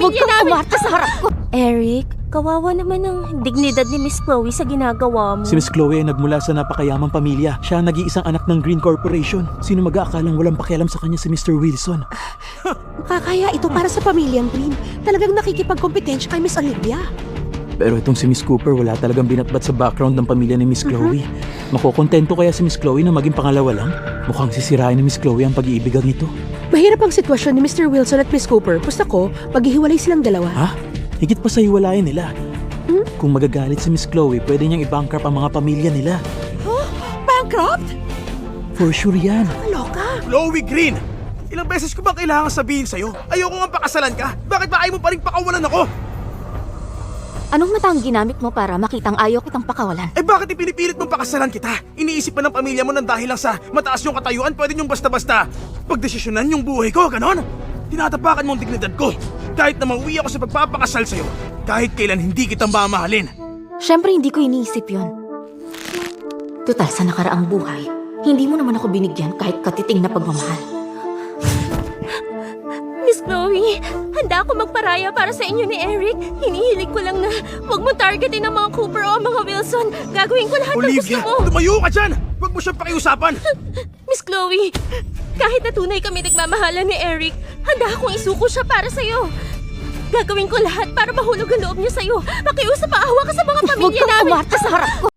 pamilya namin. Huwag kang umarte sa harap ko. Eric, kawawa naman ang dignidad ni Miss Chloe sa ginagawa mo. Si Miss Chloe ay nagmula sa napakayamang pamilya. Siya ang nag-iisang anak ng Green Corporation. Sino mag-aakalang walang pakialam sa kanya si Mr. Wilson? Kakaya ito para sa pamilyang Green. Talagang nakikipagkompetensya kay Miss Olivia. Pero itong si Miss Cooper wala talagang binatbat sa background ng pamilya ni Miss Chloe. Makokontento kaya si Miss Chloe na maging pangalawa lang? Mukhang sisirain ni Miss Chloe ang pag-iibigan nito. Mahirap ang sitwasyon ni Mr. Wilson at Miss Cooper. Gusto ko, maghihiwalay silang dalawa. Ha? Higit pa sa hiwalayan nila. Kung magagalit si Miss Chloe, pwede niyang i-bankrupt ang mga pamilya nila. Bankrupt? For sure yan. Loka. Chloe Green! Ilang beses ko bang kailangan sabihin sa'yo? Ayoko nga pakasalan ka. Bakit ba ayaw mo pa rin pakawalan ako? Anong mata ang ginamit mo para makitang ayaw kitang pakawalan? Eh bakit ipinipilit mong pakasalan kita? Iniisip pa ng pamilya mo nang dahil lang sa mataas yung katayuan, pwede niyong basta-basta pagdesisyonan yung buhay ko, ganon? Tinatapakan mo ang dignidad ko. Kahit na mauwi ako sa pagpapakasal sa'yo, kahit kailan hindi kita mamahalin. Siyempre hindi ko iniisip yon. Tutal sa nakaraang buhay, hindi mo naman ako binigyan kahit katiting na pagmamahal. Miss Chloe, handa ako magparaya para sa inyo ni Eric. Hinihilig ko lang na huwag mo targetin ang mga Cooper o ang mga Wilson. Gagawin ko lahat ng gusto Olivia, mo. tumayo ka dyan! Huwag mo siyang pakiusapan! Miss Chloe, kahit na tunay kami nagmamahalan ni Eric, handa akong isuko siya para sa'yo. Gagawin ko lahat para mahulog ang loob niya sa'yo. Makiusap maawa ka sa mga Huwag pamilya kang namin. umarte sa harap ko.